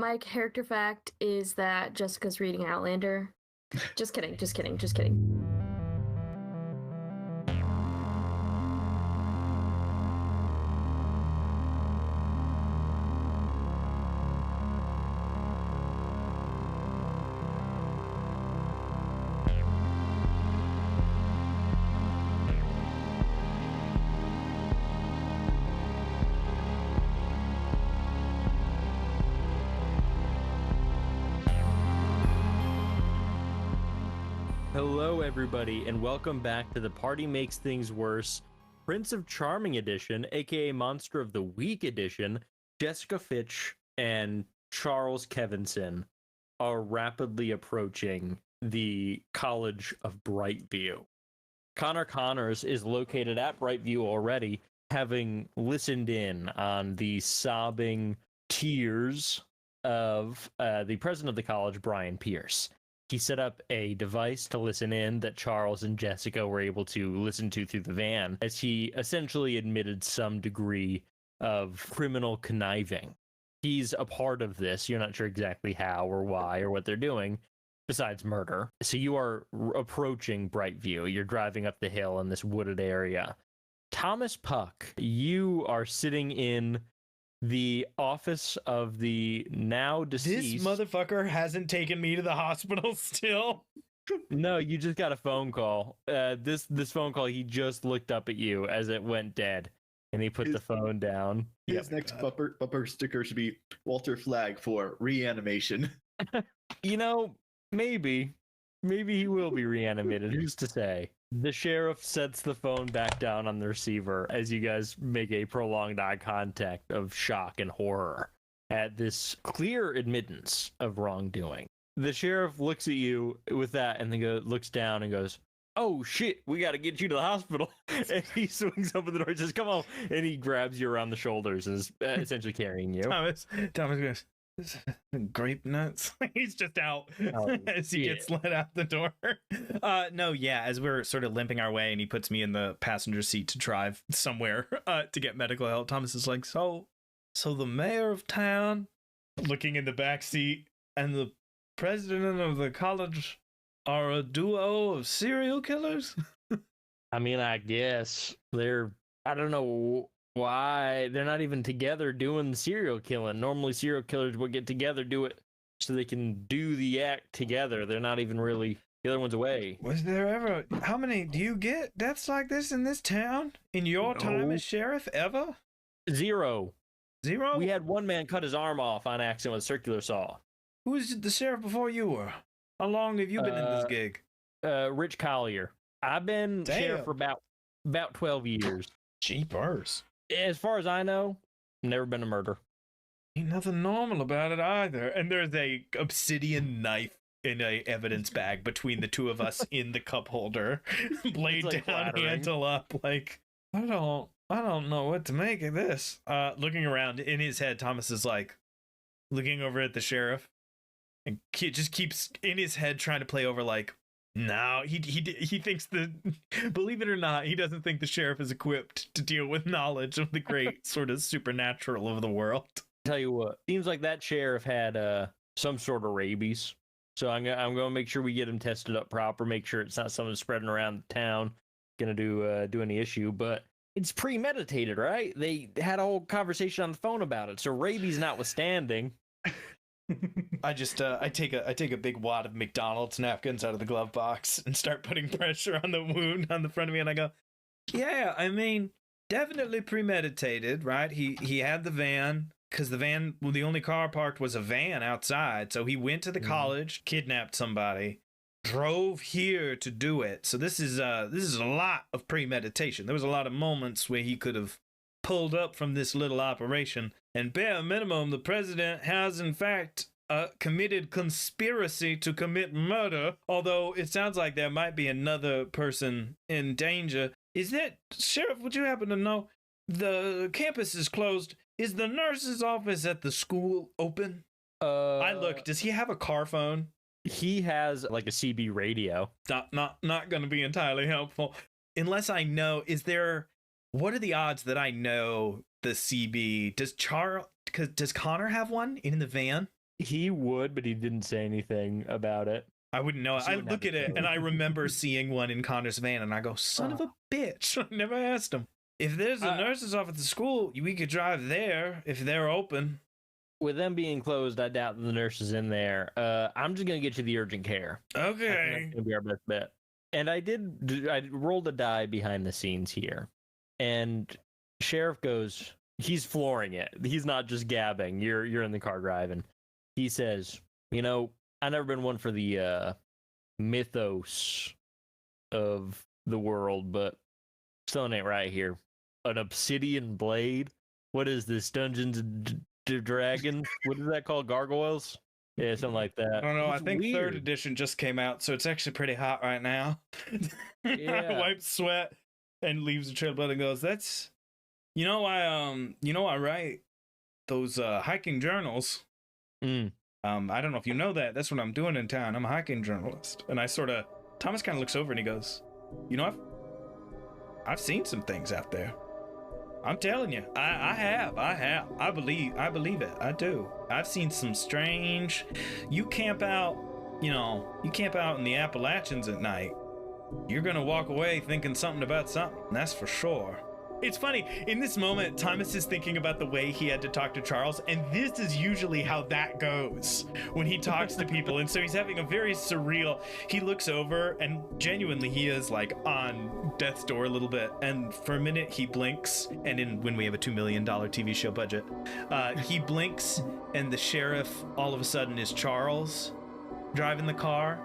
My character fact is that Jessica's reading Outlander. Just kidding, just kidding, just kidding. Hello, everybody, and welcome back to the Party Makes Things Worse Prince of Charming edition, aka Monster of the Week edition. Jessica Fitch and Charles Kevinson are rapidly approaching the College of Brightview. Connor Connors is located at Brightview already, having listened in on the sobbing tears of the president of the college, Brian Pierce. He set up a device to listen in that Charles and Jessica were able to listen to through the van, as he essentially admitted some degree of criminal conniving. He's a part of this. You're not sure exactly how or why or what they're doing, besides murder. So you are approaching Brightview. You're driving up the hill in this wooded area. Thomas Puck, you are sitting in the office of the now deceased... This motherfucker hasn't taken me to the hospital still. No, you just got a phone call. This phone call, he just looked up at you as it went dead, and he put the phone down. His next bumper sticker should be Walter Flagg for reanimation. You know, maybe he will be reanimated. Who's to say? The sheriff sets the phone back down on the receiver as you guys make a prolonged eye contact of shock and horror at this clear admittance of wrongdoing. The sheriff looks at you with that and then looks down and goes, "Oh shit, we got to get you to the hospital." And he swings open the door and says, "Come on." And he grabs you around the shoulders and is essentially carrying you. Thomas goes, "Grape nuts." He's just out as he gets let out the door. No, yeah, as we're sort of limping our way and he puts me in the passenger seat to drive somewhere to get medical help, Thomas is like, so the mayor of town, looking in the back seat, and the president of the college are a duo of serial killers? I mean, I guess I don't know why they're not even together doing the serial killing. Normally serial killers would get together, do it so they can do the act together. They're not even really the other one's away. Was there ever, how many do you get deaths like this in this town in your time as sheriff? Ever? Zero. We had one man cut his arm off on accident with a circular saw. Who was the sheriff before you were? How long have you been in this gig? Rich Collier. I've been sheriff for about 12 years. Jeepers. As far as I know, never been a murder. Ain't nothing normal about it either. And there's a obsidian knife in a evidence bag between the two of us in the cup holder. Blade down, flattering. Handle up. Like, I don't know what to make of this. Looking around in his head, Thomas is like looking over at the sheriff and just keeps in his head trying to play over like, no, he thinks believe it or not, he doesn't think the sheriff is equipped to deal with knowledge of the great sort of supernatural of the world. Tell you what, seems like that sheriff had some sort of rabies. So I'm gonna make sure we get him tested up proper, make sure it's not something spreading around the town, gonna do any issue. But it's premeditated, right? They had a whole conversation on the phone about it. So rabies notwithstanding. I take a big wad of McDonald's napkins out of the glove box and start putting pressure on the wound on the front of me, and I go, yeah, I mean, definitely premeditated, right? He had the van, because the only car parked was a van outside, so he went to the college, kidnapped somebody, drove here to do it. So this is a lot of premeditation. There was a lot of moments where he could have pulled up from this little operation, and bare minimum, the president has in fact committed conspiracy to commit murder, although it sounds like there might be another person in danger. Is that, Sheriff, would you happen to know, the campus is closed, is the nurse's office at the school open? I look, does he have a car phone? He has like a CB radio. Not going to be entirely helpful. Unless I know, what are the odds that I know the CB? Does Connor have one in the van? He would, but he didn't say anything about it. I wouldn't know. So I you would look have at to it and I remember seeing one in Connor's van, and I go, "Son of a bitch!" I never asked him. If there's a nurse's office at the school, we could drive there if they're open. With them being closed, I doubt that the nurse is in there. I'm just gonna get you the urgent care. I think Okay. that's gonna be our best bet. And I rolled a die behind the scenes here, and Sheriff goes, he's flooring it. He's not just gabbing. You're in the car driving. He says, you know, I've never been one for the mythos of the world, but something ain't right here. An obsidian blade? What is this? Dungeons and Dragons? What is that called? Gargoyles? Yeah, something like that. I don't know. I It's think third weird. edition just came out, so it's actually pretty hot right now. Yeah. Wipes sweat and leaves a trail blood and goes, "That's, I write those hiking journals. Mm. I don't know if you know that. That's what I'm doing in town. I'm a hiking journalist." And I Thomas kind of looks over and he goes, I've seen some things out there. I'm telling you, I have. I believe it. I do. I've seen some strange. You camp out in the Appalachians at night. You're gonna walk away thinking something about something. That's for sure. It's funny, in this moment, Thomas is thinking about the way he had to talk to Charles, and this is usually how that goes when he talks to people. And so he's having a very surreal, he looks over, and genuinely he is like on death's door a little bit. And for a minute he blinks, and when we have a $2 million TV show budget, he blinks, and the sheriff all of a sudden is Charles driving the car.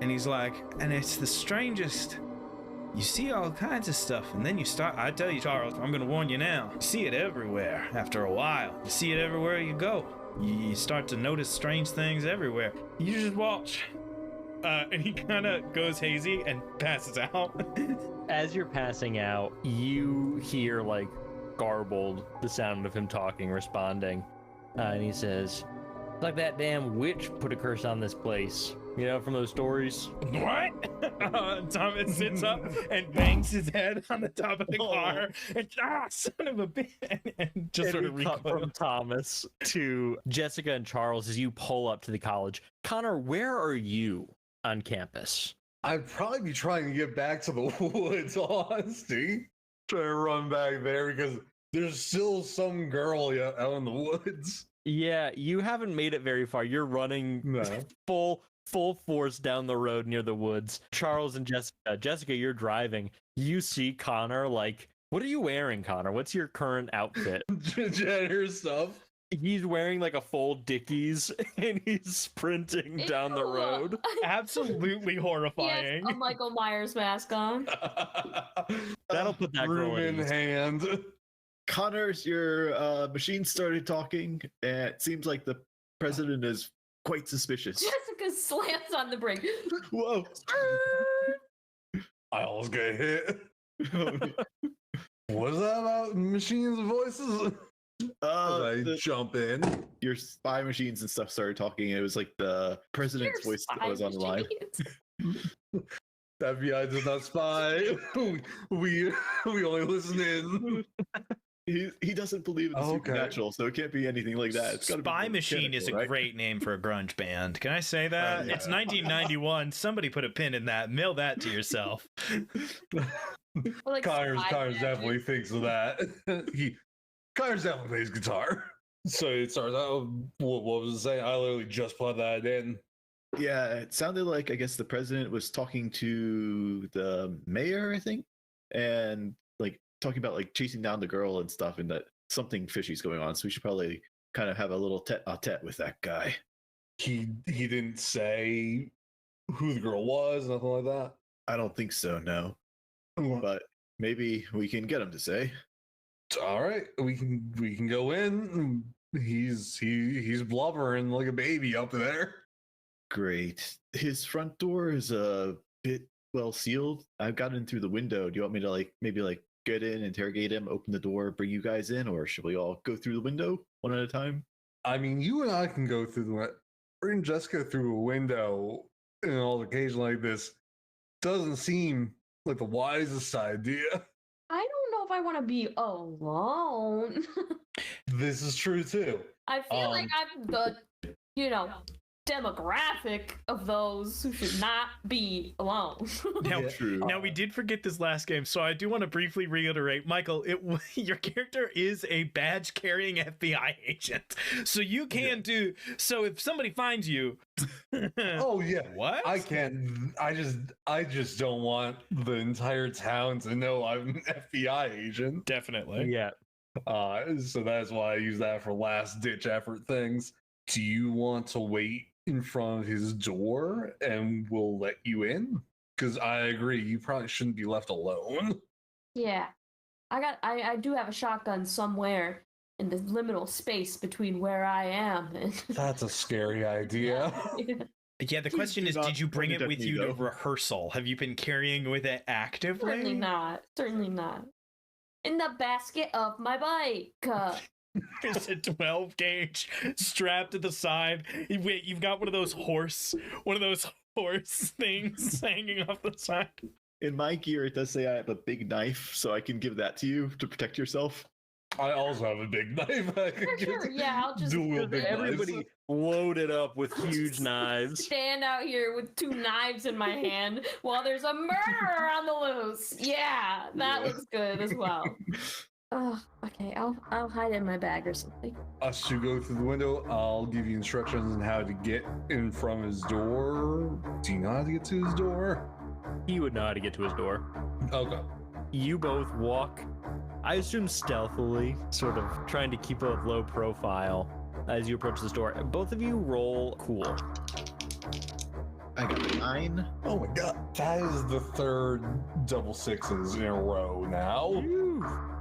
And he's like, and it's the strangest. You see all kinds of stuff, and then I tell you, Charles, I'm gonna warn you now. You see it everywhere after a while. You see it everywhere you go. You start to notice strange things everywhere. You just watch. And he kind of goes hazy and passes out. As you're passing out, you hear like garbled the sound of him talking, responding. And he says, "It's like that damn witch put a curse on this place. You know, from those stories." What? Thomas sits up and bangs his head on the top of the car. And, son of a bitch. And just sort of we cut recoils. from Thomas to Jessica and Charles as you pull up to the college. Connor, where are you on campus? I'd probably be trying to get back to the woods, honestly. Trying to run back there because there's still some girl out in the woods. Yeah, you haven't made it very far. You're running No. full force down the road near the woods. Charles and Jessica. Jessica, you're driving. You see Connor, like, what are you wearing, Connor? What's your current outfit? Janitor stuff. He's wearing like a full Dickies and he's sprinting down the Ew. road. Absolutely He has horrifying. a Michael Myers mask on. That'll put that girl Broom at in ease. hand. Connors, your machine started talking, and it seems like the president is quite suspicious. Jessica slams on the brake. Whoa! I almost get hit. What is that about machines and voices? I The- jump in. your spy machines and stuff started talking. And it was like the president's Your voice that was on the line. machines. The FBI does not spy. we only listen in. He doesn't believe in the Okay. supernatural, so it can't be anything like that. It's gotta be Spy more Machine is a mechanical, right? great name for a grunge band. Can I say that? yeah. It's 1991. Somebody put a pin in that. Mail that to yourself. Like Connors spy magic. definitely thinks of that. Connors definitely plays guitar. So it starts out. What was it saying? I literally just put that in. Yeah, it sounded like I guess the president was talking to the mayor, I think, and like talking about like chasing down the girl and stuff, and that something fishy's going on. So we should probably kind of have a little tete-a-tete with that guy. He didn't say who the girl was, nothing like that. I don't think so, no. But maybe we can get him to say. All right, we can go in. He's blubbering like a baby up there. Great. His front door is a bit well sealed. I've gotten in through the window. Do you want me to maybe get in, interrogate him, open the door, bring you guys in, or should we all go through the window one at a time? I mean, you and I can go through the bring Jessica through a window in an altercation like this doesn't seem like the wisest idea. I don't know if I want to be alone. This is true too. I feel like I'm the demographic of those who should not be alone. Now, Yeah. True. now we did forget this last game, so I do want to briefly reiterate, Michael. Your character is a badge-carrying FBI agent, so you can do. So if somebody finds you, Oh yeah. what? I can't. I just don't want the entire town to know I'm an FBI agent. Definitely. Yeah. So that's why I use that for last ditch effort things. Do you want to wait in front of his door and we'll let you in? Because I agree, you probably shouldn't be left alone. Yeah. I do have a shotgun somewhere in the liminal space between where I am and That's a scary idea. Yeah, the Please question do is, not did you bring point it it at with me, you to though. rehearsal? Have you been carrying with it actively? Certainly not. Certainly not. In the basket of my bike. There's a 12 gauge strapped to the side. Wait, you've got one of those horse things hanging off the side. In my gear, it does say I have a big knife, so I can give that to you to protect yourself. I also have a big knife. I could Sure, yeah, I'll just dual big Everybody knives. loaded up with huge knives. stand out here with 2 knives in my hand while there's a murderer on the loose. Yeah, that Yeah. looks good as well. Oh, okay, I'll hide it in my bag or something. Us to go through the window. I'll give you instructions on how to get in from his door. Do you know how to get to his door? He would know how to get to his door. Okay. You both walk, I assume stealthily, sort of trying to keep a low profile as you approach this door. Both of you roll cool. I got 9. Oh my god. That is the third double sixes in a row now.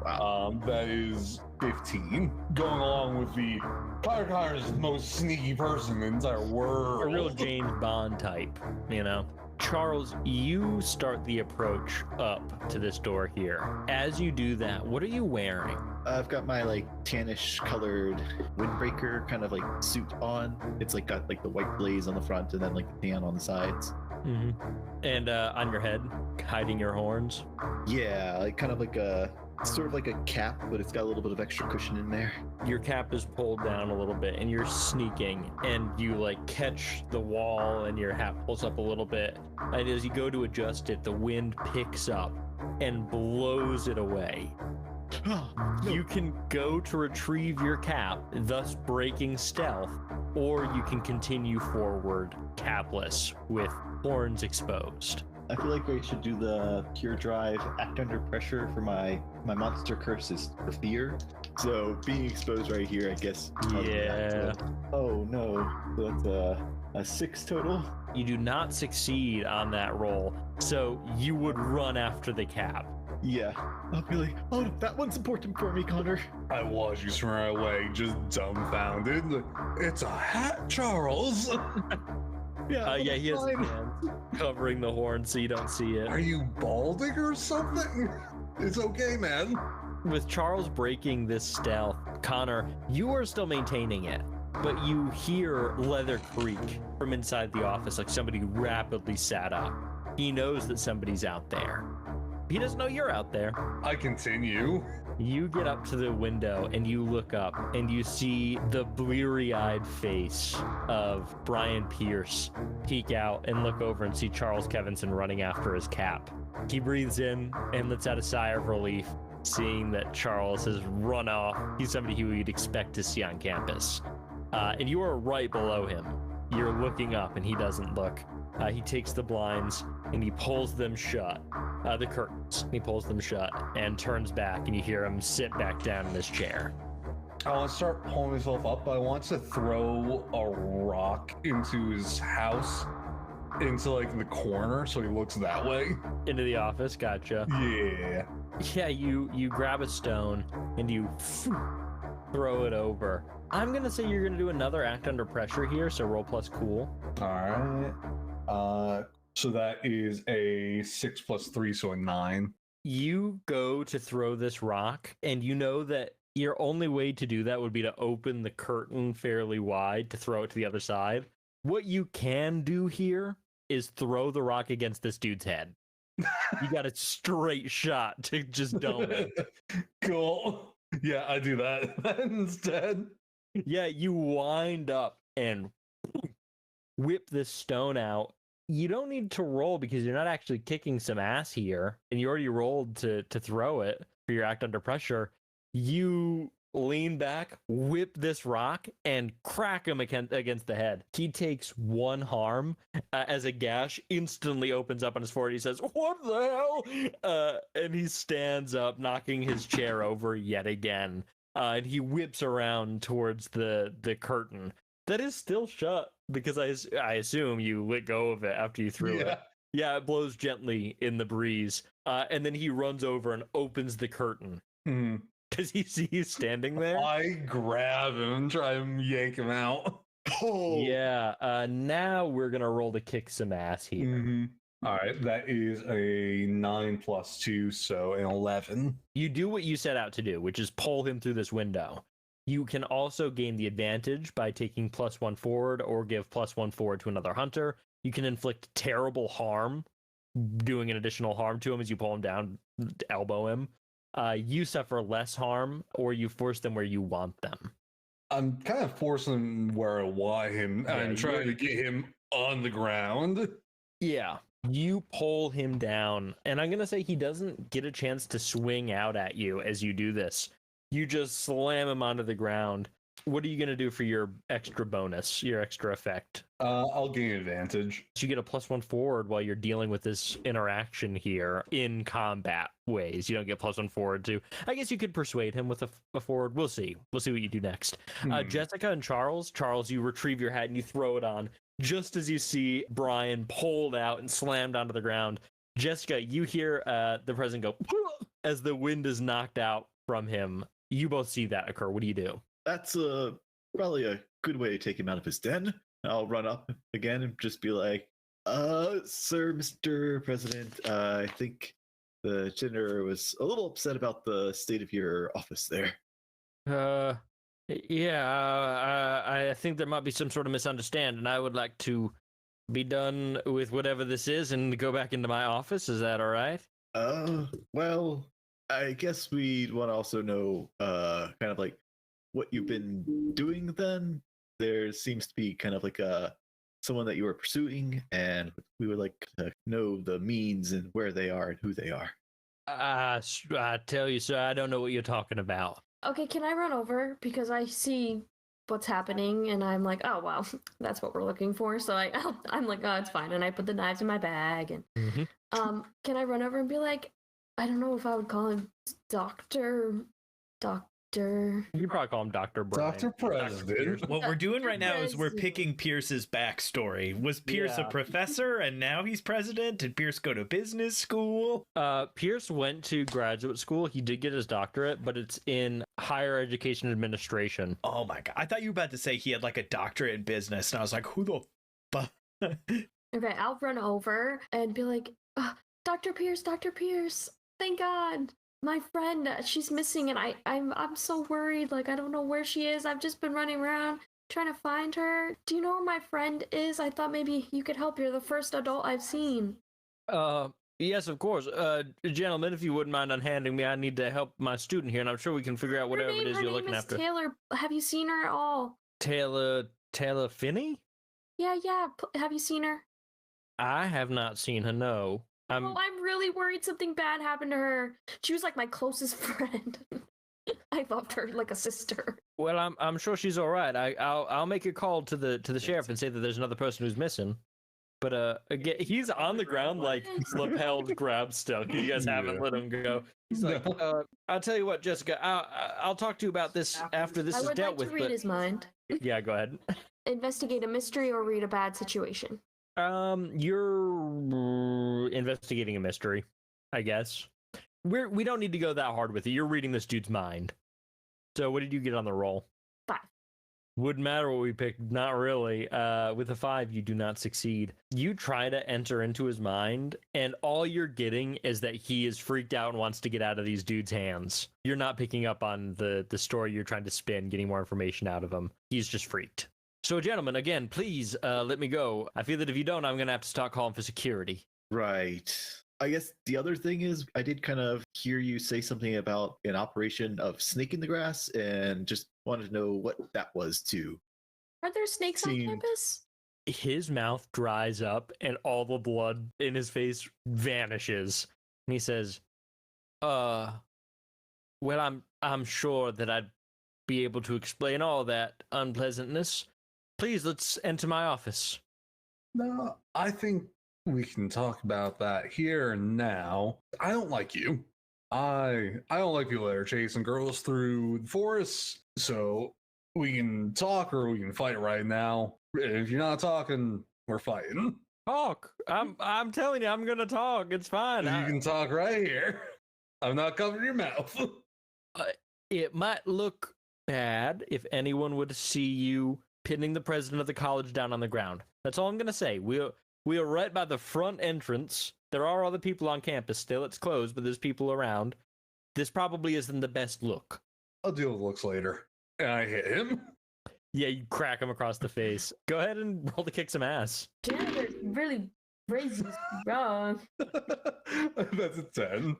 Wow. That is 15. Going along with the Connor's most sneaky person in the entire world. A real James Bond type, you know? Charles, you start the approach up to this door here. As you do that, what are you wearing? I've got my like tannish colored windbreaker kind of like suit on. It's like got like the white blaze on the front and then like the tan on the sides. Mm-hmm. And on your head, hiding your horns. Yeah, like kind of like a sort of like a cap, but it's got a little bit of extra cushion in there. Your cap is pulled down a little bit and you're sneaking and you like catch the wall and your hat pulls up a little bit. And as you go to adjust it, the wind picks up and blows it away. You can go to retrieve your cap, thus breaking stealth, or you can continue forward capless with horns exposed. I feel like I should do the pure drive, act under pressure for my monster curse is for fear. So being exposed right here, I guess. Yeah. Oh no, so that's a 6 total. You do not succeed on that roll, so you would run after the cap. Yeah, I'll be like, oh, that one's important for me, Connor. I watch you swim right away, just dumbfounded. Like, it's a hat, Charles. Yeah, Yeah, he has his fine. hands covering the horn so you don't see it. Are you balding or something? It's okay, man. With Charles breaking this stealth, Connor, you are still maintaining it, but you hear leather creak from inside the office like somebody rapidly sat up. He knows that somebody's out there. He doesn't know you're out there. I continue. You get up to the window and you look up and you see the bleary-eyed face of Brian Pierce peek out and look over and see Charles Kevinson running after his cap. He breathes in and lets out a sigh of relief, seeing that Charles has run off. He's somebody who you'd expect to see on campus. And you are right below him. You're looking up and he doesn't look. He takes the blinds and he pulls them shut. The curtains. He pulls them shut and turns back, and you hear him sit back down in his chair. I want to start pulling myself up, but I want to throw a rock into his house, into like the corner, so he looks that way. Into the office, gotcha. Yeah. Yeah, you grab a stone and you throw it over. I'm gonna say you're gonna do another act under pressure here, so roll plus cool. All right. So that is a 6 plus 3, so a 9. You go to throw this rock, and you know that your only way to do that would be to open the curtain fairly wide to throw it to the other side. What you can do here is throw the rock against this dude's head. You got a straight shot to just dome it. Cool. Yeah, I do that instead. Yeah, you wind up and whip this stone out. You don't need to roll because you're not actually kicking some ass here, and you already rolled to throw it for your act under pressure. You lean back, whip this rock, and crack him against the head. He takes one harm as a gash instantly opens up on his forehead. He says, "What the hell?" And he stands up, knocking his chair over yet again. And he whips around towards the curtain that is still shut because I assume you let go of it after you threw it. Yeah, it blows gently in the breeze. And then he runs over and opens the curtain. Mhm. Does he see you standing there? I grab him and try and yank him out. Yeah. Now we're gonna roll to kick some ass here. Mhm. All right, that is a 9 + 2, so an 11. You do what you set out to do, which is pull him through this window. You can also gain the advantage by taking +1 forward or give +1 forward to another hunter. You can inflict terrible harm, doing an additional harm to him as you pull him down, elbow him. You suffer less harm, or you force them where you want them. I'm kind of forcing him where I want him. Yeah, I'm trying to get him on the ground. Yeah. You pull him down, and I'm going to say he doesn't get a chance to swing out at you as you do this. You just slam him onto the ground. What are you going to do for your extra bonus, your extra effect? I'll gain advantage. So you get a +1 forward while you're dealing with this interaction here in combat ways. You don't get +1 forward to. I guess you could persuade him with a forward. We'll see. We'll see what you do next. Jessica and Charles. Charles, you retrieve your hat and you throw it on. Just as you see Brian pulled out and slammed onto the ground. Jessica, you hear the president go as the wind is knocked out from him. You both see that occur. What do you do? That's probably a good way to take him out of his den. I'll run up again and just be like, sir, Mr. President, I think the janitor was a little upset about the state of your office there." I think there might be some sort of misunderstanding. I would like to be done with whatever this is and go back into my office. Is that all right? Well, I guess we'd want to also know, kind of like what you've been doing then. There seems to be kind of like someone that you were pursuing, and we would like to know the means and where they are and who they are. I tell you, sir, I don't know what you're talking about. Okay, can I run over? Because I see what's happening, and I'm like, oh, well, that's what we're looking for. So I'm like, oh, it's fine. And I put the knives in my bag. And can I run over and be like, I don't know if I would call him Doctor. You could probably call him Dr. Brian. Dr. President. What we're doing right now is we're President. picking Pierce's backstory. Was Pierce Yeah. a professor and now he's president? Did Pierce go to business school? Pierce went to graduate school. He did get his doctorate, but it's in higher education administration. Oh my god. I thought you were about to say he had like a doctorate in business, and I was like, who the fuck? Okay, I'll run over and be like, Dr. Pierce, thank God. My friend, she's missing, and I'm so worried. Like, I don't know where she is. I've just been running around trying to find her. Do you know where my friend is? I thought maybe you could help. You're the first adult I've seen. Yes, of course. Gentlemen, if you wouldn't mind unhanding me, I need to help my student here, and I'm sure we can figure out whatever it is her you're name looking is after. Taylor. Have you seen her at all? Taylor Finney? Yeah. Have you seen her? I have not seen her, no. Oh, I'm really worried something bad happened to her. She was like my closest friend. I loved her like a sister. Well, I'm sure she's all right. I'll make a call to the sheriff and say that there's another person who's missing. But again, he's on the ground like lapelled grab still. You guys haven't let him go. He's like, I'll tell you what, Jessica. I'll talk to you about this after this I is would dealt like with. to read But his mind. yeah, go ahead. Investigate a mystery or read a bad situation. You're investigating a mystery, I guess. We don't need to go that hard with it. You're reading this dude's mind. So what did you get on the roll? 5. Wouldn't matter what we picked. Not really. With a 5, you do not succeed. You try to enter into his mind, and all you're getting is that he is freaked out and wants to get out of these dudes' hands. You're not picking up on the story you're trying to spin, getting more information out of him. He's just freaked. So, gentlemen, again, please let me go. I feel that if you don't, I'm going to have to start calling for security. Right. I guess the other thing is I did kind of hear you say something about an operation of snake in the grass, and just wanted to know what that was too. Are there snakes on Seemed- campus? his mouth dries up and all the blood in his face vanishes. And he says, well, I'm sure that I'd be able to explain all that unpleasantness. Please, let's enter my office. No, I think we can talk about that here and now. I don't like you. I don't like people that are chasing girls through the forest. So we can talk or we can fight right now. If you're not talking, we're fighting. Talk. I'm telling you, I'm gonna talk. It's fine. You can talk right here. I'm not covering your mouth. It might look bad if anyone would see you pinning the president of the college down on the ground. That's all I'm gonna say. We are right by the front entrance. There are other people on campus still. It's closed, but there's people around. This probably isn't the best look. I'll deal with looks later. And I hit him. Yeah, you crack him across the face. Go ahead and roll to kick some ass. Janitor really raises wrong. That's a 10.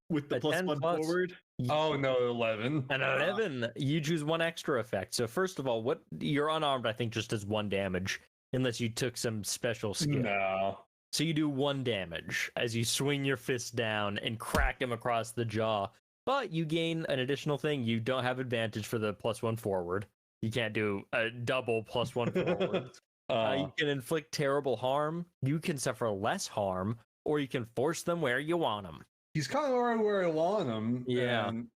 With the A plus 10 one plus. forward. Oh no, 11. And 11, you choose one extra effect. So first of all, you're unarmed, I think, just does 1 damage, unless you took some special skill. No. So you do 1 damage as you swing your fist down and crack him across the jaw. But you gain an additional thing. You don't have advantage for the plus 1 forward. You can't do a double plus 1 forward. You can inflict terrible harm. You can suffer less harm, or you can force them where you want them. He's kind of already where I want him. Yeah. And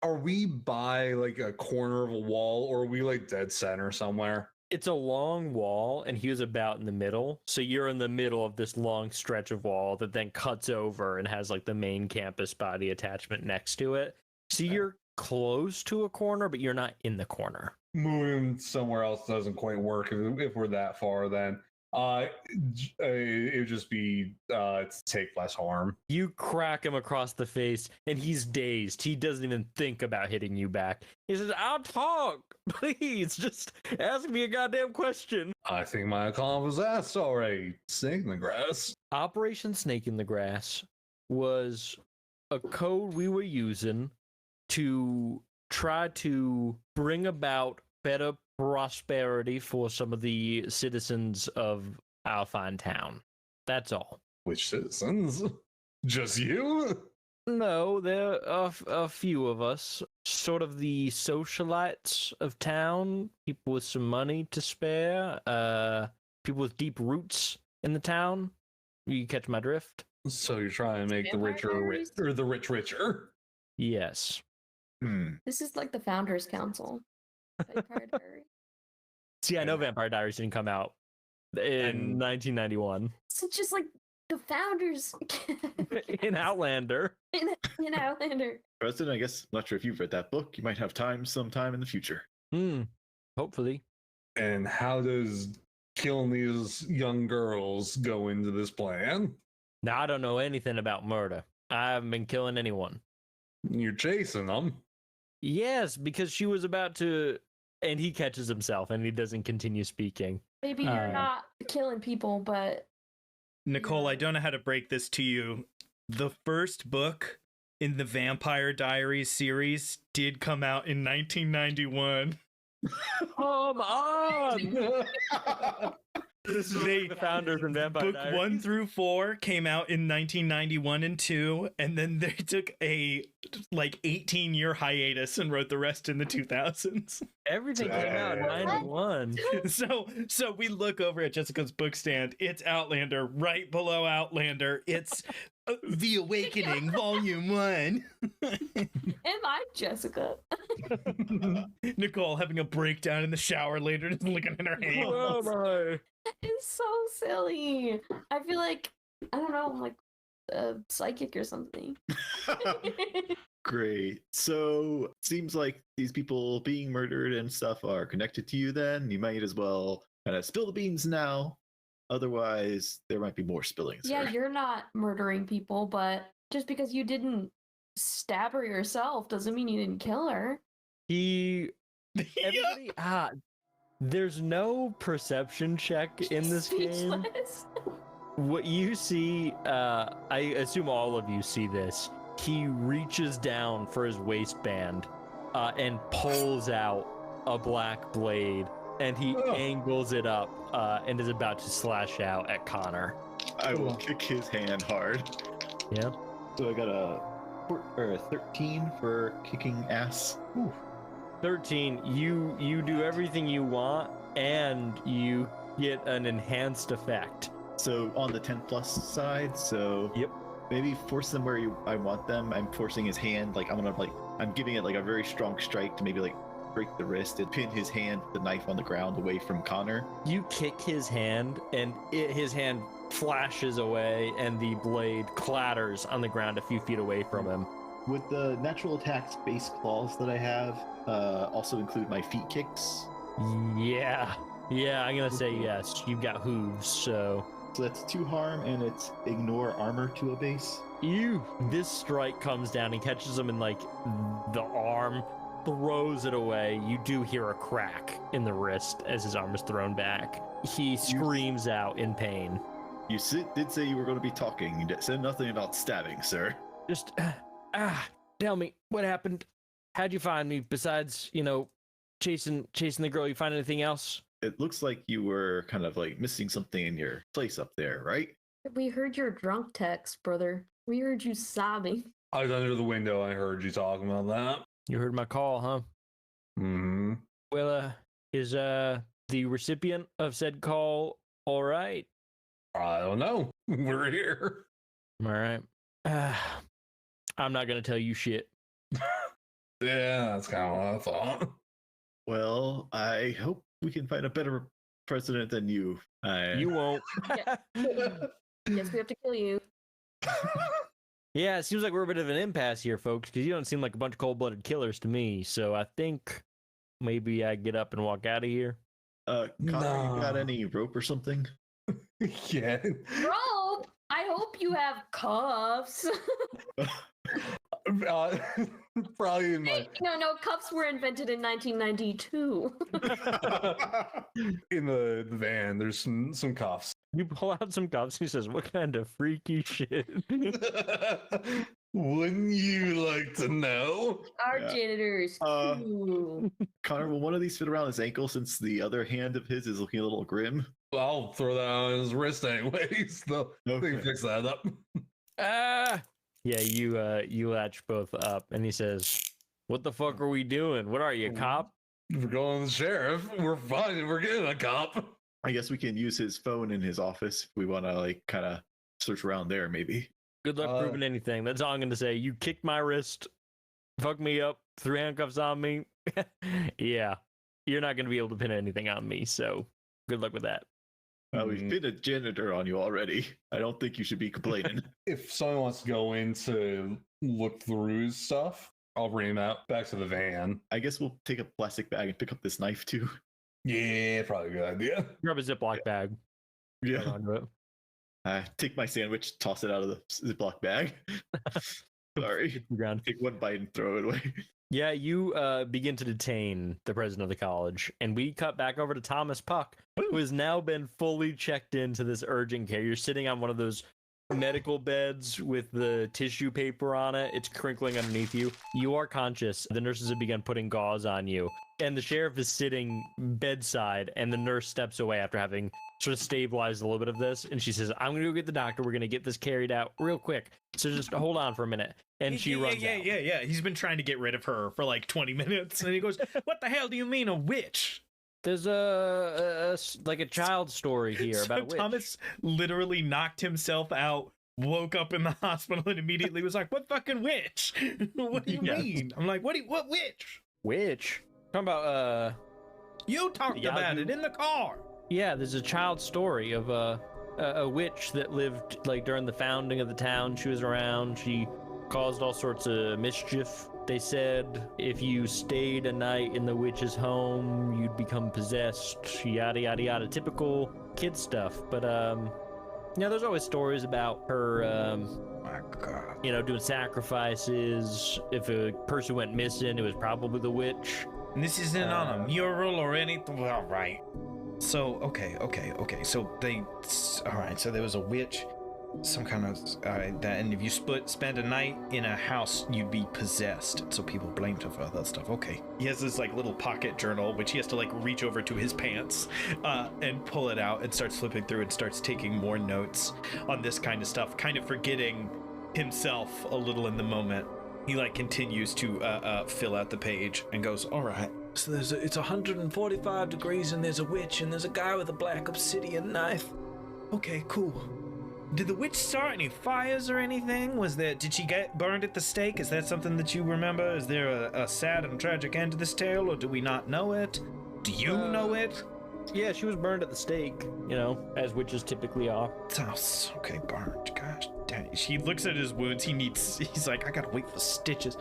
are we by like a corner of a wall, or are we like dead center somewhere? It's a long wall, and he was about in the middle. So you're in the middle of this long stretch of wall that then cuts over and has like the main campus body attachment next to it. So you're close to a corner, but you're not in the corner. Moving somewhere else doesn't quite work if we're that far. Then it would just be to take less harm. You crack him across the face, and he's dazed. He doesn't even think about hitting you back. He says, "I'll talk. Please, just ask me a goddamn question." I think my accomplice asked already. Snake in the grass. Operation Snake in the Grass was a code we were using to try to bring about better prosperity for some of the citizens of our fine town. That's all. Which citizens? Just you? No, there are a few of us, sort of the socialites of town, people with some money to spare, people with deep roots in the town. You catch my drift? So you're trying to make the Vampire richer rich, Diaries? or the rich richer? Yes. This is like the Founders Council. Vampire Diaries. See, I know Vampire Diaries didn't come out in And- 1991. So just like the Founders In Outlander. in Outlander. President, I guess, not sure if you've read that book. You might have time sometime in the future. Hopefully. And how does killing these young girls go into this plan? Now, I don't know anything about murder. I haven't been killing anyone. You're chasing them. Yes, because she was about to... And he catches himself, and he doesn't continue speaking. Maybe you're not killing people, but Nicole, I don't know how to break this to you. The first book in the Vampire Diaries series did come out in 1991. Come on! This is the founders in Vampire Book Diaries. 1 through 4 came out in 1991 and 2, and then they took a like 18-year hiatus and wrote the rest in the 2000s. Everything came out in 91. So we look over at Jessica's book stand. It's Outlander. Right below Outlander, it's The Awakening, Volume 1. am I Jessica? Nicole having a breakdown in the shower later, just looking at her hands. Oh my. It's so silly. I feel like I don't know, I'm like a psychic or something. Great. So seems like these people being murdered and stuff are connected to you then. You might as well kind of spill the beans now. Otherwise, there might be more spilling. Yeah, you're not murdering people, but just because you didn't stab her yourself doesn't mean you didn't kill her. He... Everybody... There's no perception check in this game. Speechless. What you see, I assume all of you see this. He reaches down for his waistband and pulls out a black blade and he Oh. angles it up and is about to slash out at Connor. I will kick his hand hard. Yeah. So I got a 13 for kicking ass. 13, you do everything you want, and you get an enhanced effect. So on the 10 plus side, so Yep. maybe force them where I want them. I'm forcing his hand, like I'm giving it like a very strong strike to maybe like break the wrist and pin his hand, the knife on the ground away from Connor. You kick his hand, and his hand flashes away, and the blade clatters on the ground a few feet away from him. Would the natural attacks base claws that I have also include my feet kicks? Yeah, I'm gonna say yes. You've got hooves, so So that's 2 harm, and it's ignore armor to a base. this strike comes down and catches him in like the arm, throws it away. You do hear a crack in the wrist as his arm is thrown back. He screams out in pain. You did say you were going to be talking. You said nothing about stabbing, sir. Just tell me what happened. How'd you find me? Besides, chasing the girl, you find anything else? It looks like you were kind of like missing something in your place up there, right? We heard your drunk text, brother. We heard you sobbing. I was under the window. I heard you talking about that. You heard my call, huh? Mm-hmm. Well, is the recipient of said call all right? I don't know. We're here. All right. I'm not gonna tell you shit. Yeah, that's kind of what I thought. Well, I hope we can find a better president than you. You won't. Yes, we have to kill you. Yeah, it seems like we're a bit of an impasse here, folks, because you don't seem like a bunch of cold-blooded killers to me. So I think maybe I get up and walk out of here. Connor, you got No. any rope or something? Yeah. Rope! I hope you have cuffs. Probably in my No, cuffs were invented in 1992. in the van. There's some cuffs. You pull out some cuffs. He says, "What kind of freaky shit?" Wouldn't you like to know? Our Yeah. janitor is Uh, cool. Connor, will one of these fit around his ankle since the other hand of his is looking a little grim? I'll throw that on his wrist anyways. They Okay. can fix that up. Yeah, you latch both up, and he says, "What the fuck are we doing? What are you, a cop?" We're going to the sheriff. We're fine. We're getting a cop. I guess we can use his phone in his office if we want to like kind of search around there, maybe. Good luck proving anything. That's all I'm gonna say. You kicked my wrist, fucked me up, threw handcuffs on me. Yeah, you're not gonna be able to pin anything on me. So good luck with that. We've Mhm. pinned a janitor on you already. I don't think you should be complaining. If someone wants to go in to look through his stuff, I'll bring him out back to the van. I guess we'll take a plastic bag and pick up this knife too. Yeah, probably a good idea. Grab a Ziploc bag. Hang Yeah. on to it. Take my sandwich, toss it out of the Ziploc bag. Sorry. Hit the ground. Take one bite and throw it away. Yeah, you begin to detain the president of the college, and we cut back over to Thomas Puck, who has now been fully checked into this urgent care. You're sitting on one of those medical beds with the tissue paper on it. It's crinkling underneath you. You are conscious. The nurses have begun putting gauze on you, and the sheriff is sitting bedside, and the nurse steps away after having sort of stabilized a little bit of this, and she says, "I'm gonna go get the doctor. We're gonna get this carried out real quick. So just hold on for a minute." And she runs out. Yeah. He's been trying to get rid of her for like 20 minutes, and he goes, "What the hell do you mean a witch?" There's like a child story here So about a witch. Thomas literally knocked himself out, woke up in the hospital, and immediately was like, "What fucking witch? What do you Yeah. mean?" I'm like, "What witch? Witch? Talking about You talked Yeah, about you- it in the car." yeah, there's a child story of a witch that lived like during the founding of the town. She was around. She caused all sorts of mischief. They said if you stayed a night in the witch's home, you'd become possessed. Yada yada yada. Typical kid stuff. But there's always stories about her My God. doing sacrifices. If a person went missing, it was probably the witch. And this isn't on a mural or anything. All right. So okay. So all right. So there was a witch some kind of that, and if you spend a night in a house, you'd be possessed. So people blamed him for that stuff. Okay. He has this like little pocket journal, which he has to like reach over to his pants and pull it out and starts flipping through and starts taking more notes on this kind of stuff, kind of forgetting himself a little in the moment. He like continues to fill out the page and goes, all right. So it's 145 degrees and there's a witch and there's a guy with a black obsidian knife. Okay, cool. Did the witch start any fires or anything? Did she get burned at the stake? Is that something that you remember? Is there a sad and tragic end to this tale, or do we not know it? Do you know it? Yeah, she was burned at the stake, as witches typically are. Oh, okay, burned. Gosh, damn. He looks at his wounds. He's like, I gotta wait for stitches.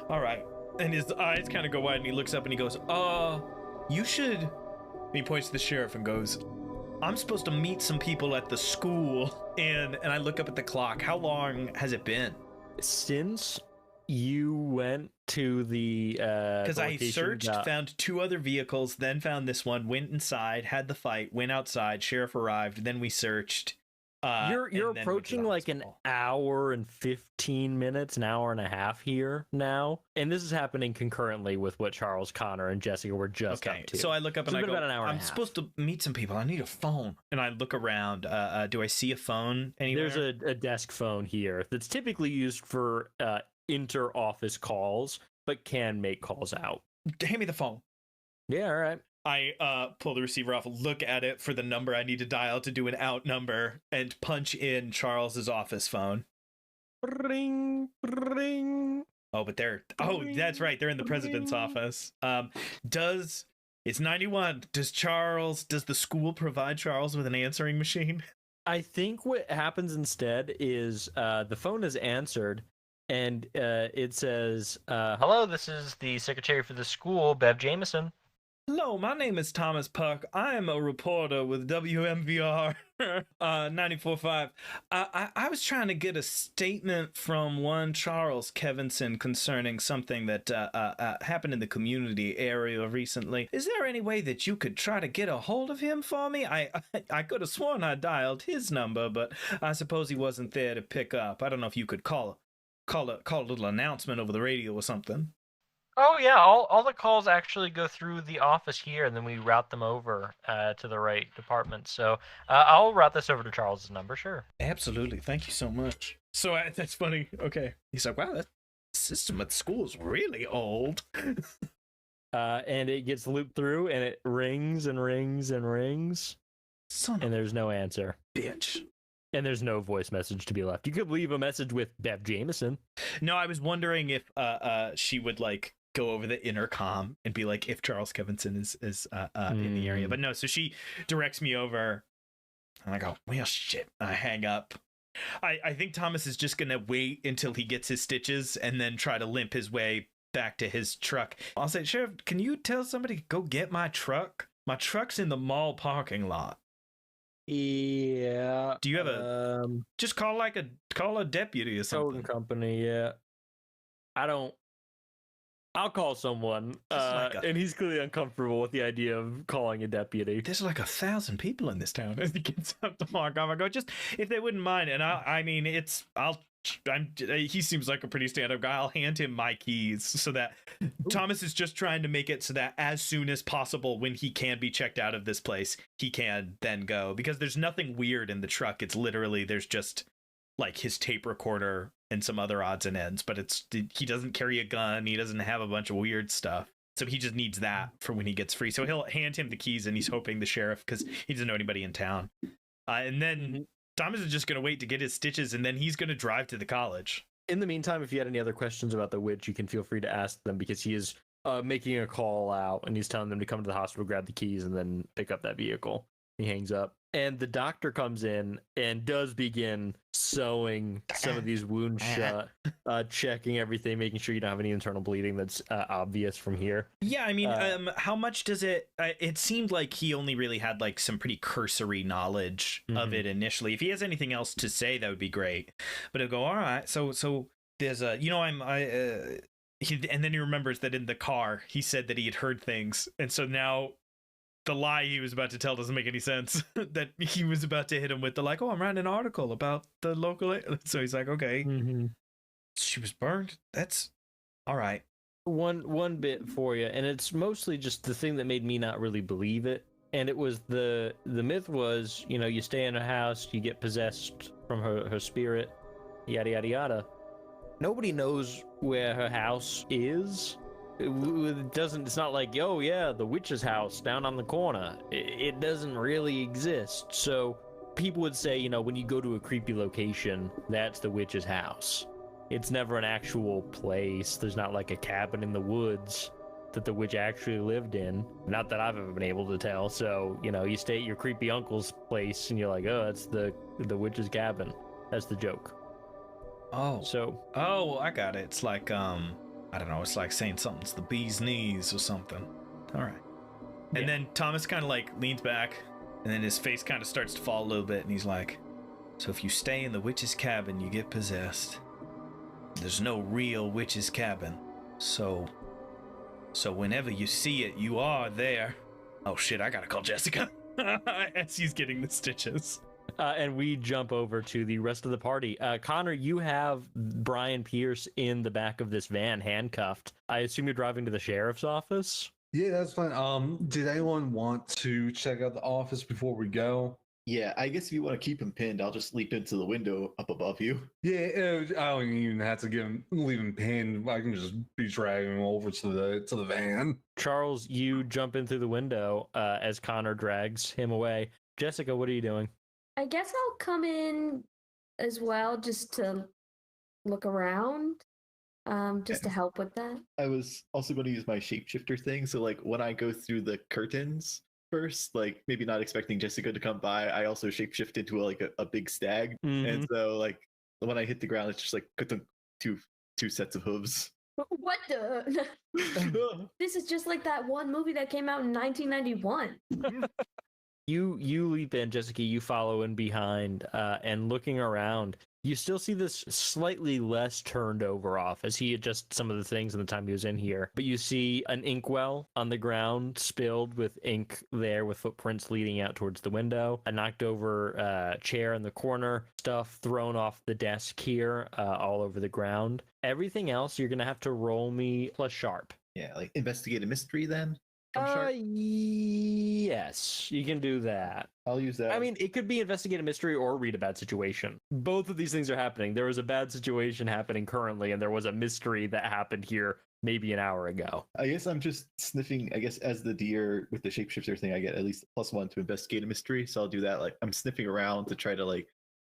All right. And his eyes kind of go wide, and he looks up and he goes, you should. And he points to the sheriff and goes, I'm supposed to meet some people at the school. And I look up at the clock. How long has it been? Since you went to the because I searched, found 2 other vehicles, then found this one, went inside, had the fight, went outside, sheriff arrived, then we searched. You're approaching like an hour and 15 minutes, an hour and a half here now, and this is happening concurrently with what Charles, Connor, and Jessica were just up to. So I look up and I go, about an hour I'm supposed to meet some people. I need a phone. And I look around. Do I see a phone anywhere? There's a desk phone here that's typically used for inter-office calls, but can make calls out. Hand me the phone. Yeah, all right. I pull the receiver off, look at it for the number I need to dial to do an out number, and punch in Charles's office phone. Ring, ring. Oh, but that's right. They're in the president's office. It's 91. Does the school provide Charles with an answering machine? I think what happens instead is the phone is answered, and it says, hello, this is the secretary for the school, Bev Jameson. Hello, my name is Thomas Puck. I am a reporter with WMVR 94.5. I was trying to get a statement from one Charles Kevinson concerning something that happened in the community area recently. Is there any way that you could try to get a hold of him for me? I could have sworn I dialed his number, but I suppose he wasn't there to pick up. I don't know if you could call a little announcement over the radio or something. Oh yeah, all the calls actually go through the office here, and then we route them over to the right department. So I'll route this over to Charles's number, sure. Absolutely, thank you so much. So that's funny. Okay, he's like, wow, that system at school is really old. And it gets looped through, and it rings and rings and rings, and there's no answer. Bitch. And there's no voice message to be left. You could leave a message with Bev Jameson. No, I was wondering if she would like go over the intercom and be like, if Charles Kevinson is in the area. But no, so she directs me over, and I go, well, shit. I hang up. I think Thomas is just gonna wait until he gets his stitches and then try to limp his way back to his truck. I'll say, Sheriff, can you tell somebody to go get my truck? My truck's in the mall parking lot. Yeah. Do you have just call a deputy or something? Towing company, yeah. I'll call someone. And he's clearly uncomfortable with the idea of calling a deputy. There's like 1,000 people in this town. As he gets up to mark off, I go, just if they wouldn't mind. And he seems like a pretty stand-up guy. I'll hand him my keys so that Thomas is just trying to make it so that as soon as possible, when he can be checked out of this place, he can then go, because there's nothing weird in the truck. It's literally, there's just like his tape recorder and some other odds and ends, but he doesn't carry a gun. He doesn't have a bunch of weird stuff. So he just needs that for when he gets free. So he'll hand him the keys, and he's hoping the sheriff, because he doesn't know anybody in town. And then Thomas is just going to wait to get his stitches, and then he's going to drive to the college. In the meantime, if you had any other questions about the witch, you can feel free to ask them, because he is making a call out, and he's telling them to come to the hospital, grab the keys, and then pick up that vehicle. He hangs up. And the doctor comes in and does begin sewing some of these wounds shut, checking everything, making sure you don't have any internal bleeding that's obvious from here. Yeah, I mean, how much does it... it seemed like he only really had like some pretty cursory knowledge of it initially. If he has anything else to say, that would be great. But he'll go, all right, so there's a... and then he remembers that in the car, he said that he had heard things. And so now the lie he was about to tell doesn't make any sense. That he was about to hit him with the like, oh, I'm writing an article about the local. So he's like, okay, Mm-hmm. she was burned. That's all right. One bit for you, and it's mostly just the thing that made me not really believe it. And it was the myth was, you know, you stay in a house, you get possessed from her spirit, yada yada yada. Nobody knows where her house is. It doesn't. It's not like, oh yeah, the witch's house down on the corner. It doesn't really exist. So people would say, you know, when you go to a creepy location, that's the witch's house. It's never an actual place. There's not like a cabin in the woods that the witch actually lived in. Not that I've ever been able to tell. So, you know, you stay at your creepy uncle's place and you're like, oh, that's the witch's cabin. That's the joke. Oh, So, oh, I got it. It's like I don't know. It's like saying something's the bee's knees or something. All right. And Yeah. then Thomas kind of like leans back, and then his face kind of starts to fall a little bit, and he's like, "So if you stay in the witch's cabin, you get possessed. There's no real witch's cabin, so whenever you see it, you are there." Oh shit! I gotta call Jessica as he's getting the stitches. and we jump over to the rest of the party. Connor, you have Brian Pierce in the back of this van, handcuffed. I assume you're driving to the sheriff's office? Yeah, that's fine. Did anyone want to check out the office before we go? Yeah, I guess if you want to keep him pinned, I'll just leap into the window up above you. Yeah, I don't even have to leave him pinned. I can just be dragging him over to the van. Charles, you jump in through the window as Connor drags him away. Jessica, what are you doing? I guess I'll come in as well just to look around, just to help with that. I was also going to use my shapeshifter thing. So, like, when I go through the curtains first, like, maybe not expecting Jessica to come by, I also shapeshift into a big stag. And so, like, when I hit the ground, it's just like two sets of hooves. What the? This is just like that one movie that came out in 1991. You leap in, Jessica, you follow in behind, and looking around, you still see this slightly less turned over office. He adjusted some of the things in the time he was in here, but you see an inkwell on the ground spilled with ink there with footprints leading out towards the window, a knocked over chair in the corner, stuff thrown off the desk here all over the ground. Everything else, you're going to have to roll me plus sharp. Yeah, like investigate a mystery then. From sharp. Yes, you can do that. I'll use that. I mean, it could be investigate a mystery or read a bad situation. Both of these things are happening. There was a bad situation happening currently, and there was a mystery that happened here maybe an hour ago. I guess I'm just sniffing. I guess as the deer with the shapeshifter thing, I get at least +1 to investigate a mystery. So I'll do that. Like, I'm sniffing around to try to like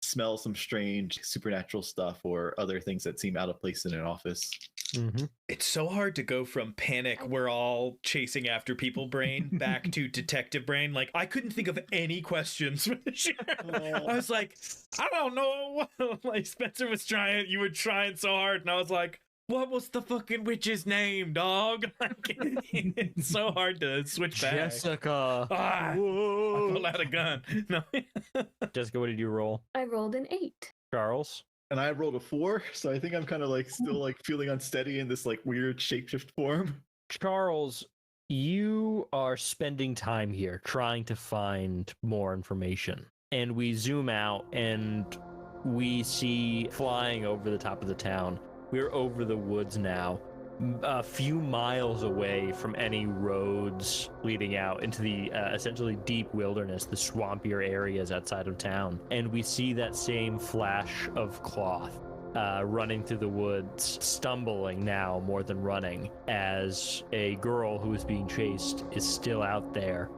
smell some strange supernatural stuff or other things that seem out of place in an office. Mm-hmm. It's so hard to go from panic, we're all chasing after people brain back to detective brain. Like, I couldn't think of any questions for the sheriff. I was like, I don't know. Like, Spencer was trying, you were trying so hard, and I was like, what was the fucking witch's name, dog? Like, it's so hard to switch back. Jessica. Ah, I pulled out a gun. No. Jessica, what did you roll? I rolled an 8. Charles? And I rolled a 4, so I think I'm kind of like still like feeling unsteady in this like weird shapeshift form. Charles, you are spending time here trying to find more information. And we zoom out and we see flying over the top of the town. We're over the woods now, a few miles away from any roads leading out into the essentially deep wilderness, the swampier areas outside of town. And we see that same flash of cloth running through the woods, stumbling now more than running, as a girl who is being chased is still out there,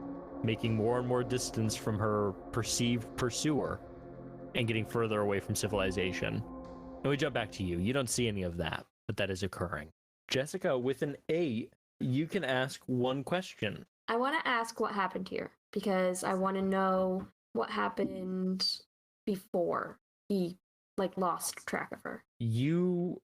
making more and more distance from her perceived pursuer and getting further away from civilization. And we jump back to you. You don't see any of that, but that is occurring. Jessica, with an 8, you can ask one question. I want to ask what happened here because I want to know what happened before he like lost track of her. You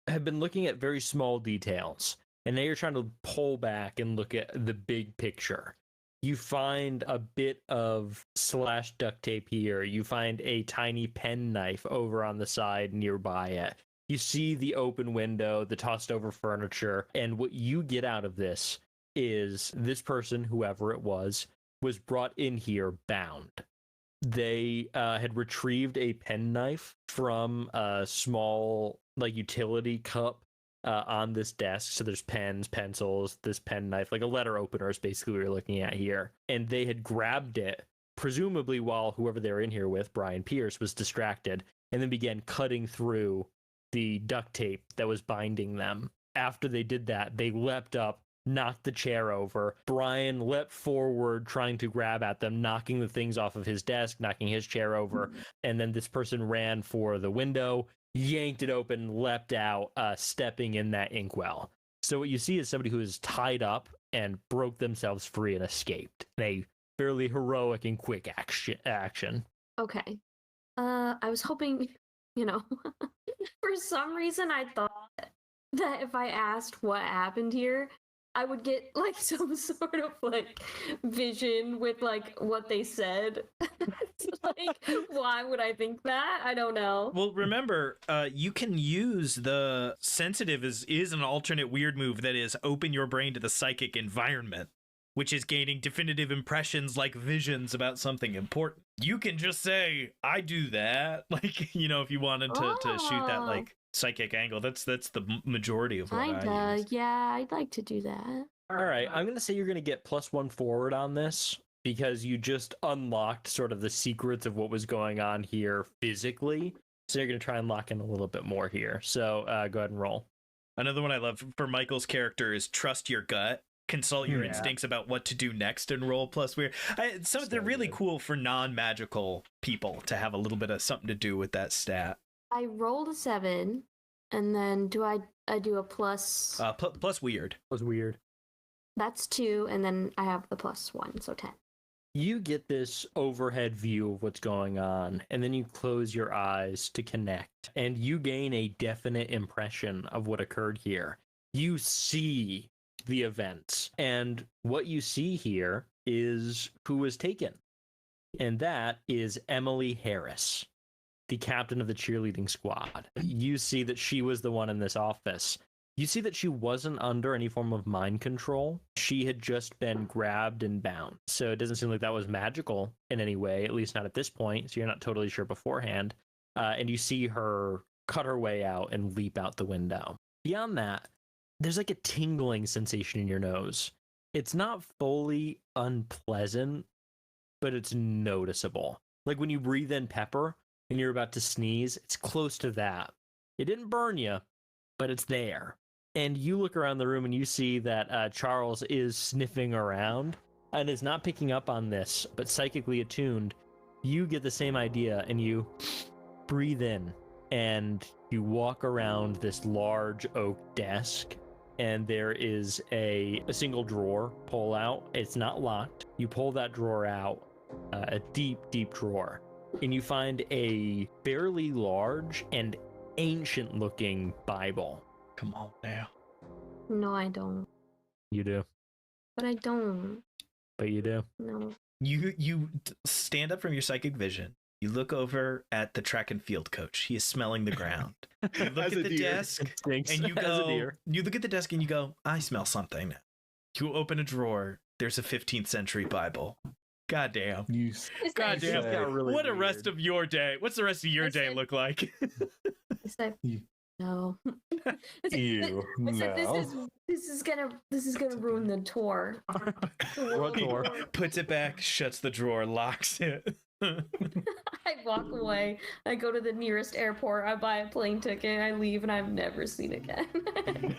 have been looking at very small details, and now you're trying to pull back and look at the big picture. You find a bit of slash duct tape here. You find a tiny pen knife over on the side nearby it. You see the open window, the tossed over furniture, and what you get out of this is this person, whoever it was brought in here bound. They had retrieved a penknife from a small like utility cup on this desk. So there's pens, pencils, this penknife, like a letter opener is basically what you're looking at here. And they had grabbed it, presumably while whoever they were in here with, Brian Pierce, was distracted, and then began cutting through the duct tape that was binding them. After they did that, they leapt up, knocked the chair over. Brian leapt forward, trying to grab at them, knocking the things off of his desk, knocking his chair over. And then this person ran for the window, yanked it open, leapt out, stepping in that inkwell. So what you see is somebody who is tied up and broke themselves free and escaped in a fairly heroic and quick action. Okay. I was hoping, for some reason I thought that if I asked what happened here, I would get like some sort of like vision with like what they said. Like, why would I think that? I don't know. Well, remember, you can use the sensitive is an alternate weird move that is open your brain to the psychic environment, which is gaining definitive impressions like visions about something important. You can just say, I do that. Like, if you wanted to shoot that like psychic angle. That's the majority of what I use. Yeah, I'd like to do that. All right, I'm going to say you're going to get +1 forward on this because you just unlocked sort of the secrets of what was going on here physically. So you're going to try and lock in a little bit more here. So go ahead and roll. Another one I love for Michael's character is trust your gut. Consult your instincts about what to do next and roll plus weird. They're really cool for non-magical people to have a little bit of something to do with that stat. I rolled a 7, and then do I do a plus? Plus weird. Was weird. That's 2, and then I have the +1, so 10. You get this overhead view of what's going on, and then you close your eyes to connect, and you gain a definite impression of what occurred here. You see the events, and what you see here is who was taken, and that is Emily Harris, the captain of the cheerleading squad. You see that she was the one in this office. You see that she wasn't under any form of mind control. She had just been grabbed and bound. So it doesn't seem like that was magical in any way, at least not at this point. So you're not totally sure beforehand. And you see her cut her way out and leap out the window. Beyond that, there's like a tingling sensation in your nose. It's not fully unpleasant, but it's noticeable. Like when you breathe in pepper and you're about to sneeze, it's close to that. It didn't burn you, but it's there. And you look around the room and you see that Charles is sniffing around and is not picking up on this, but psychically attuned. You get the same idea and you breathe in and you walk around this large oak desk, and there is a single drawer pull out. It's not locked. You pull that drawer out, a deep, deep drawer, and you find a fairly large and ancient looking Bible. Come on now. No, I don't. You do. But I don't. But you do. No. You stand up from your psychic vision. You look over at the track and field coach. He is smelling the ground. You look at the desk and you go, you look at the desk and you go, I smell something now. You open a drawer. There's a 15th century Bible. Goddamn. Goddamn. Really what a weird. rest of your day. What's the rest of your day look like? No. Ew. I said, No. this is gonna ruin the tour. What tour? Puts it back, shuts the drawer, locks it. I walk away. I go to the nearest airport. I buy a plane ticket. I leave, and I've never seen it again.